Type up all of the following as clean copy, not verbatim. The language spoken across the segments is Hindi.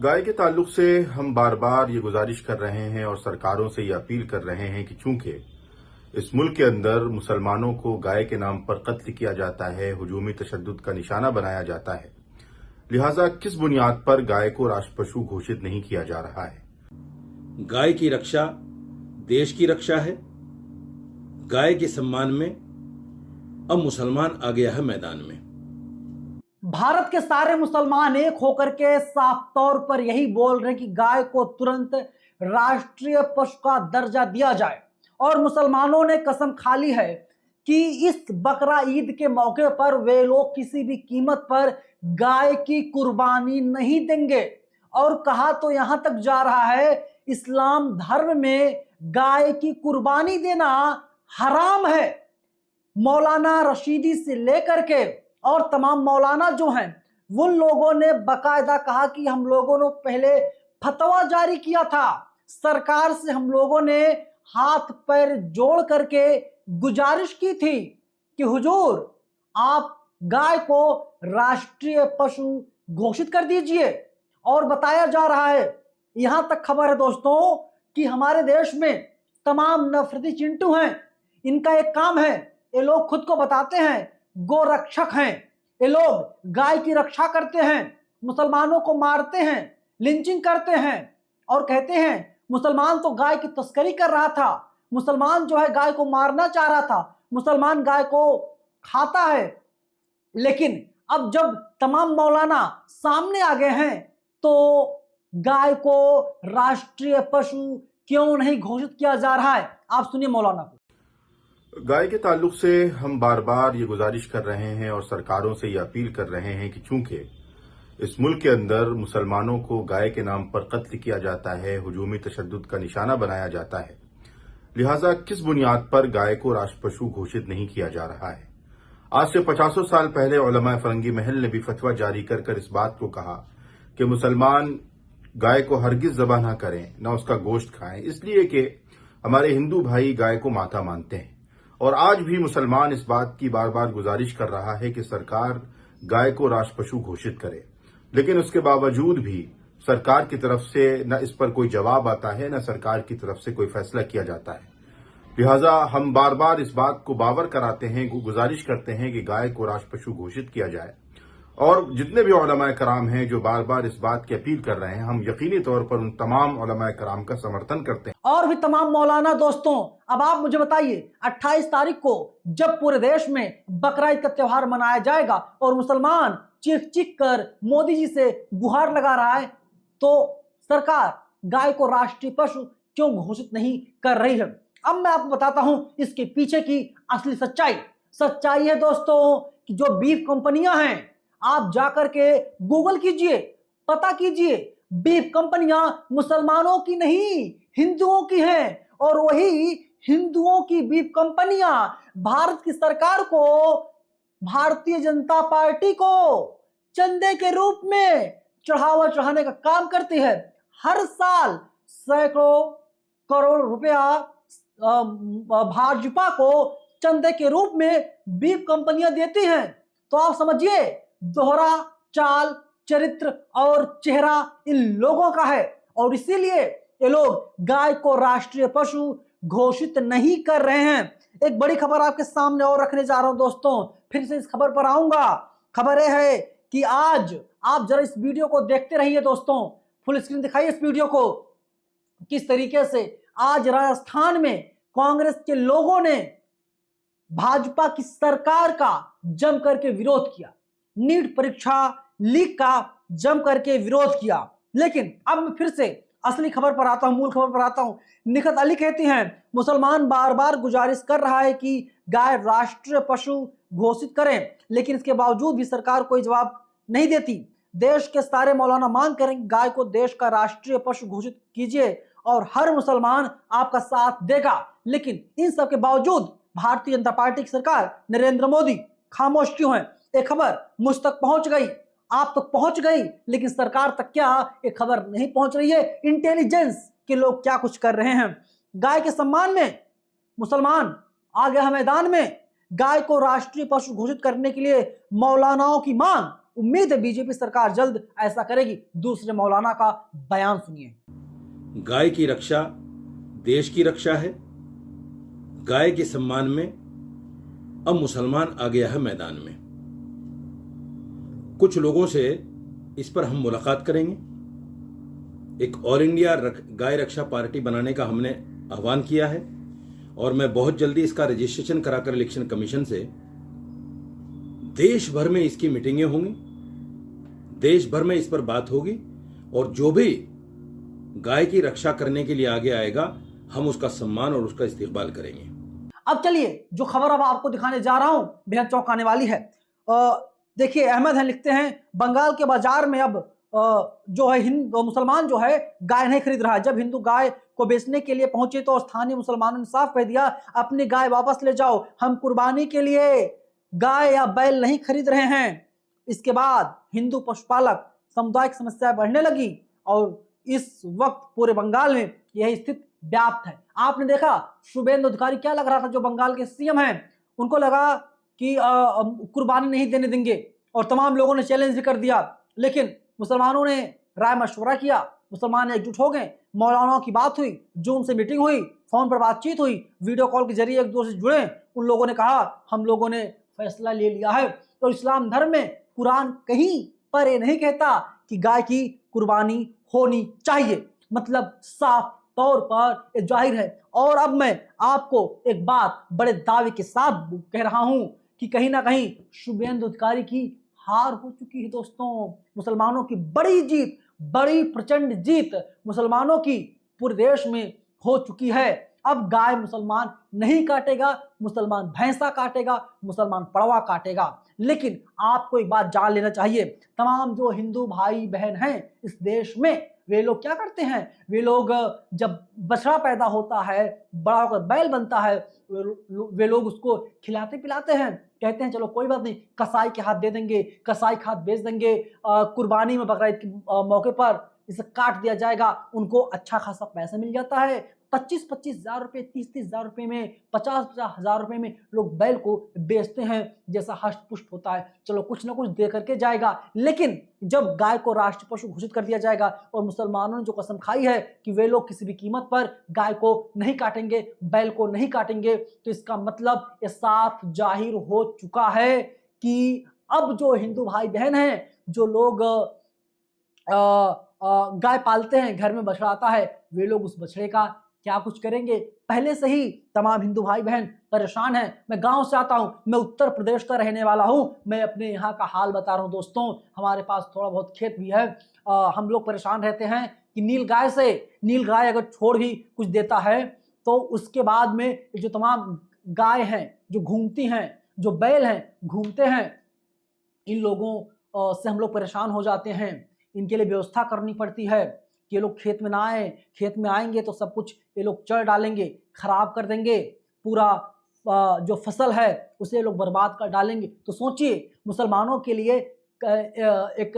गाय के ताल्लुक से हम बार बार ये गुजारिश कर रहे हैं और सरकारों से ये अपील कर रहे हैं कि चूंकि इस मुल्क के अंदर मुसलमानों को गाय के नाम पर कत्ल किया जाता है, हुजूमी तशद्दुद का निशाना बनाया जाता है, लिहाजा किस बुनियाद पर गाय को राष्ट्र पशु घोषित नहीं किया जा रहा है। गाय की रक्षा देश की रक्षा है। गाय के सम्मान में अब मुसलमान आ गया है मैदान में। भारत के सारे मुसलमान एक होकर के साफ तौर पर यही बोल रहे हैं कि गाय को तुरंत राष्ट्रीय पशु का दर्जा दिया जाए और मुसलमानों ने कसम खा ली है कि इस बकरा ईद के मौके पर वे लोग किसी भी कीमत पर गाय की कुर्बानी नहीं देंगे। और कहा तो यहां तक जा रहा है, इस्लाम धर्म में गाय की कुर्बानी देना हराम है। मौलाना रशीदी से लेकर के और तमाम मौलाना जो हैं उन लोगों ने बकायदा कहा कि हम लोगों ने पहले फतवा जारी किया था, सरकार से हम लोगों ने हाथ पैर जोड़ करके गुजारिश की थी कि हुजूर आप गाय को राष्ट्रीय पशु घोषित कर दीजिए। और बताया जा रहा है, यहां तक खबर है दोस्तों कि हमारे देश में तमाम नफरती चिंटू हैं, इनका एक काम है, ये लोग खुद को बताते हैं गोरक्षक हैं, ये लोग गाय की रक्षा करते हैं, मुसलमानों को मारते हैं, लिंचिंग करते हैं और कहते हैं मुसलमान तो गाय की तस्करी कर रहा था, मुसलमान जो है गाय को मारना चाह रहा था, मुसलमान गाय को खाता है। लेकिन अब जब तमाम मौलाना सामने आ गए हैं तो गाय को राष्ट्रीय पशु क्यों नहीं घोषित किया जा रहा है, आप सुनिए मौलाना को। गाय के ताल्लुक से हम बार बार ये गुजारिश कर रहे हैं और सरकारों से ये अपील कर रहे हैं कि चूंकि इस मुल्क के अंदर मुसलमानों को गाय के नाम पर कत्ल किया जाता है, हुजूमी तशद्दुद का निशाना बनाया जाता है, लिहाजा किस बुनियाद पर गाय को राष्ट्र पशु घोषित नहीं किया जा रहा है। आज से 50 साल पहले उलमा फरंगी महल ने भी फतवा जारी कर इस बात को कहा कि मुसलमान गाय को हरगिज ज़बह न करें, न उसका गोश्त खाएं, इसलिए कि हमारे हिंदू भाई गाय को माता मानते हैं। और आज भी मुसलमान इस बात की बार बार गुजारिश कर रहा है कि सरकार गाय को राष्ट्र पशु घोषित करे, लेकिन उसके बावजूद भी सरकार की तरफ से न इस पर कोई जवाब आता है, न सरकार की तरफ से कोई फैसला किया जाता है। लिहाजा हम बार बार इस बात को बावर कराते हैं, गुजारिश करते हैं कि गाय को राष्ट्र पशु घोषित किया जाए। और जितने भी उलमाए कराम हैं जो बार बार इस बात की अपील कर रहे हैं, हम यकीनी तौर पर उन तमाम उलमाए कराम का समर्थन करते हैं। और भी तमाम मौलाना दोस्तों, अब आप मुझे बताइए 28 तारीख को जब पूरे देश में बकरा ईद का त्योहार मनाया जाएगा और मुसलमान चीख चीख कर मोदी जी से गुहार लगा रहा है, तो सरकार गाय को राष्ट्रीय पशु क्यों घोषित नहीं कर रही है। अब मैं आपको बताता हूं इसके पीछे की असली सच्चाई है दोस्तों कि जो बीफ कंपनियां हैं, आप जाकर के गूगल कीजिए, पता कीजिए, बीफ कंपनियां मुसलमानों की नहीं हिंदुओं की हैं। और वही हिंदुओं की बीफ कंपनियां भारत की सरकार को, भारतीय जनता पार्टी को चंदे के रूप में चढ़ावा चढ़ाने का काम करती है। हर साल सैकड़ों करोड़ रुपया भाजपा को चंदे के रूप में बीफ कंपनियां देती हैं। तो आप समझिए दोहरा चाल, चरित्र और चेहरा इन लोगों का है और इसीलिए ये लोग गाय को राष्ट्रीय पशु घोषित नहीं कर रहे हैं। एक बड़ी खबर आपके सामने और रखने जा रहा हूं दोस्तों, फिर से इस खबर पर आऊंगा। खबर यह है कि आज आप जरा इस वीडियो को देखते रहिए दोस्तों, फुल स्क्रीन दिखाइए इस वीडियो को। किस तरीके से आज राजस्थान में कांग्रेस के लोगों ने भाजपा की सरकार का जम करके विरोध किया, नीट परीक्षा लीक का जम करके विरोध किया। लेकिन अब मैं फिर से असली खबर पर आता हूं, मूल खबर पर आता हूं। निखत अली कहती हैं मुसलमान बार बार गुजारिश कर रहा है कि गाय राष्ट्रीय पशु घोषित करें, लेकिन इसके बावजूद भी सरकार कोई जवाब नहीं देती। देश के सारे मौलाना मांग करें गाय को देश का राष्ट्रीय पशु घोषित कीजिए और हर मुसलमान आपका साथ देगा। लेकिन इन सब के बावजूद भारतीय जनता पार्टी की सरकार नरेंद्र मोदी खामोश क्यों है। एक खबर मुझ तक पहुंच गई, आप तक पहुंच गई, लेकिन सरकार तक क्या ये खबर नहीं पहुंच रही है। इंटेलिजेंस के लोग क्या कुछ कर रहे हैं। गाय के सम्मान में मुसलमान आ गया है मैदान में। गाय को राष्ट्रीय पशु घोषित करने के लिए मौलानाओं की मांग उम्मीद है बीजेपी सरकार जल्द ऐसा करेगी। दूसरे मौलाना का बयान सुनिए। गाय की रक्षा देश की रक्षा है। गाय के सम्मान में अब मुसलमान आ गया है मैदान में। कुछ लोगों से इस पर हम मुलाकात करेंगे। एक ऑल इंडिया गाय रक्षा पार्टी बनाने का हमने आह्वान किया है और मैं बहुत जल्दी इसका रजिस्ट्रेशन कराकर इलेक्शन कमीशन से देश भर में इसकी मीटिंगें होंगी, देश भर में इस पर बात होगी और जो भी गाय की रक्षा करने के लिए आगे आएगा हम उसका सम्मान और उसका इस्तेकबाल करेंगे। अब चलिए जो खबर अब आपको दिखाने जा रहा हूं बेहद चौंकाने वाली है। देखिए अहमद है लिखते हैं बंगाल के बाजार में अब जो है मुसलमान जो है गाय नहीं खरीद रहा है। जब हिंदू गाय को बेचने के लिए पहुंचे तो स्थानीय मुसलमानों ने साफ कह दिया अपनी गाय वापस ले जाओ, हम कुर्बानी के लिए गाय या बैल नहीं खरीद रहे हैं। इसके बाद हिंदू पशुपालक समुदाय की समस्या बढ़ने लगी और इस वक्त पूरे बंगाल में यह स्थिति व्याप्त है। आपने देखा शुभेंदु अधिकारी क्या लग रहा था, जो बंगाल के सीएम हैं, उनको लगा कि कुर्बानी नहीं देने देंगे और तमाम लोगों ने चैलेंज भी कर दिया, लेकिन मुसलमानों ने राय मशवरा किया, मुसलमान एकजुट हो गए, मौलानाओं की बात हुई, जूम से मीटिंग हुई, फोन पर बातचीत हुई, वीडियो कॉल के जरिए एक दूसरे से जुड़े। उन लोगों ने कहा हम लोगों ने फैसला ले लिया है। तो इस्लाम धर्म में कुरान कहीं पर ये नहीं कहता कि गाय की कुर्बानी होनी चाहिए, मतलब साफ तौर पर ये जाहिर है। और अब मैं आपको एक बात बड़े दावे के साथ कह रहा हूं कि कहीं ना कहीं शुभेंदु अधिकारी की हार हो चुकी है दोस्तों। मुसलमानों की बड़ी जीत, बड़ी प्रचंड जीत मुसलमानों की पूरे देश में हो चुकी है। अब गाय मुसलमान नहीं काटेगा, मुसलमान भैंसा काटेगा, मुसलमान पड़वा काटेगा। लेकिन आपको एक बात जान लेना चाहिए, तमाम जो हिंदू भाई बहन हैं इस देश में, वे लोग क्या करते हैं, वे लोग जब बछड़ा पैदा होता है, बड़ा होकर बैल बनता है, वे लोग उसको खिलाते पिलाते हैं, कहते हैं चलो कोई बात नहीं, कसाई के हाथ दे देंगे, कसाई के हाथ बेच देंगे, कुर्बानी में बकरा ईद के मौके पर इसे काट दिया जाएगा, उनको अच्छा खासा पैसा मिल जाता है। 25-25 हज़ार रुपये, 30-30 हज़ार रुपये में, 50-50 हज़ार रुपये में लोग बैल को बेचते हैं, जैसा हष्ट पुष्ट होता है, चलो कुछ ना कुछ दे करके जाएगा। लेकिन जब गाय को राष्ट्रीय पशु घोषित कर दिया जाएगा और मुसलमानों ने जो कसम खाई है कि वे लोग किसी भी कीमत पर गाय को नहीं काटेंगे, बैल को नहीं काटेंगे, तो इसका मतलब ये साफ जाहिर हो चुका है कि अब जो हिंदू भाई बहन हैं, जो लोग गाय पालते हैं, घर में बछड़ा आता है, वे लोग उस बछड़े का क्या कुछ करेंगे। पहले से ही तमाम हिंदू भाई बहन परेशान हैं। मैं गांव से आता हूं, मैं उत्तर प्रदेश का रहने वाला हूं, मैं अपने यहाँ का हाल बता रहा हूं दोस्तों। हमारे पास थोड़ा बहुत खेत भी है। हम लोग परेशान रहते हैं कि नील गाय अगर छोड़ भी कुछ देता है तो उसके बाद में जो तमाम गाय हैं जो घूमती हैं, जो बैल हैं घूमते हैं, इन लोगों से हम लोग परेशान हो जाते हैं। इनके लिए व्यवस्था करनी पड़ती है कि ये लोग खेत में ना आए, खेत में आएंगे तो सब कुछ ये लोग चढ़ डालेंगे, खराब कर देंगे, पूरा जो फसल है उसे ये लोग बर्बाद कर डालेंगे। तो सोचिए, मुसलमानों के लिए एक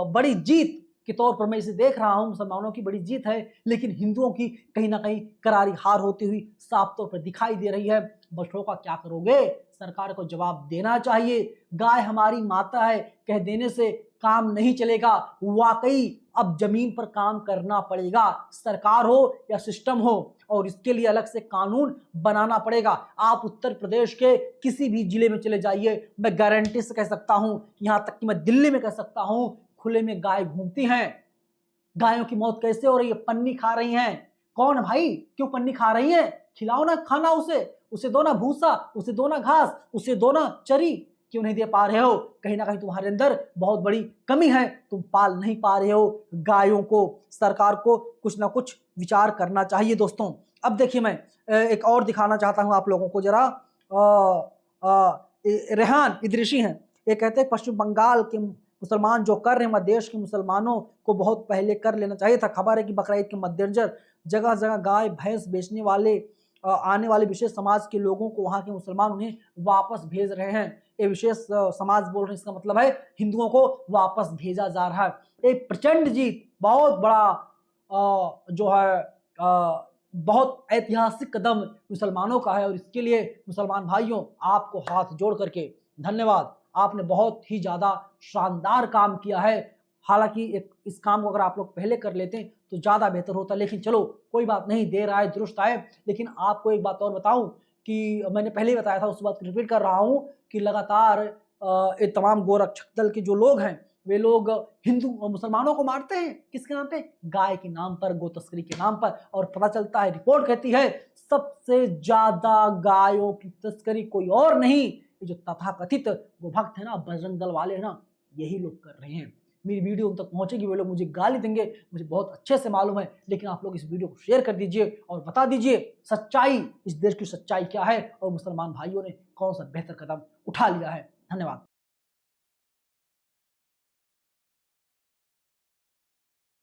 बड़ी जीत के तौर पर मैं इसे देख रहा हूँ, मुसलमानों की बड़ी जीत है, लेकिन हिंदुओं की कहीं ना कहीं करारी हार होती हुई साफ तौर पर दिखाई दे रही है। बछड़ों का क्या करोगे, सरकार को जवाब देना चाहिए। गाय हमारी माता है कह देने से काम नहीं चलेगा, वाकई अब जमीन पर काम करना पड़ेगा, सरकार हो या सिस्टम हो, और इसके लिए अलग से कानून बनाना पड़ेगा। आप उत्तर प्रदेश के किसी भी जिले में चले जाइए, मैं गारंटी से कह सकता हूं, यहां तक कि मैं दिल्ली में कह सकता हूं, खुले में गाय घूमती हैं। गायों की मौत कैसे हो रही है, पन्नी खा रही हैं। कौन भाई, क्यों पन्नी खा रही हैं? खिलाओ ना खाना, उसे दो ना भूसा, उसे दो ना घास, उसे दो ना चरी। क्यों नहीं दे पा रहे हो? कहीं ना कहीं तुम्हारे अंदर बहुत बड़ी कमी है, तुम पाल नहीं पा रहे हो गायों को। सरकार को कुछ ना कुछ विचार करना चाहिए दोस्तों। अब देखिए, मैं एक और दिखाना चाहता हूं आप लोगों को जरा। रेहान इदरीसी हैं, ये कहते हैं पश्चिम बंगाल के मुसलमान जो कर रहे हैं, देश के मुसलमानों को बहुत पहले कर लेना चाहिए था। खबर है कि बकरा ईद के मद्देनजर जगह जगह गाय भैंस बेचने वाले आने वाले विशेष समाज के लोगों को वहां के मुसलमान उन्हें वापस भेज रहे हैं। ये विशेष समाज बोल रहे हैं, इसका मतलब है हिंदुओं को वापस भेजा जा रहा है। एक प्रचंड जीत, बहुत बड़ा जो है बहुत ऐतिहासिक कदम मुसलमानों का है, और इसके लिए मुसलमान भाइयों आपको हाथ जोड़ करके धन्यवाद। आपने बहुत ही ज़्यादा शानदार काम किया है। हालांकि इस काम को अगर आप लोग पहले कर लेते तो ज़्यादा बेहतर होता, लेकिन चलो कोई बात नहीं, देर आए दुरुस्त आए। लेकिन आपको एक बात और बताऊं कि मैंने पहले ही बताया था, उस बात को रिपीट कर रहा हूं कि लगातार ये तमाम गोरक्षक दल के जो लोग हैं वे लोग हिंदू और मुसलमानों को मारते हैं। किसके नाम पे? गाय के नाम पर, गो तस्करी के नाम पर। और पता चलता है, रिपोर्ट कहती है सबसे ज्यादा गायों की तस्करी कोई और नहीं, ये जो तथाकथित गोभक्त है ना, बजरंग दल वाले है ना, यही लोग कर रहे हैं। मेरी वीडियो उन तक पहुंचेगी, वे लोग मुझे गाली देंगे, मुझे बहुत अच्छे से मालूम है, लेकिन आप लोग इस वीडियो को शेयर कर दीजिए और बता दीजिए सच्चाई, इस देश की सच्चाई क्या है और मुसलमान भाइयों ने कौन सा बेहतर कदम उठा लिया है। धन्यवाद।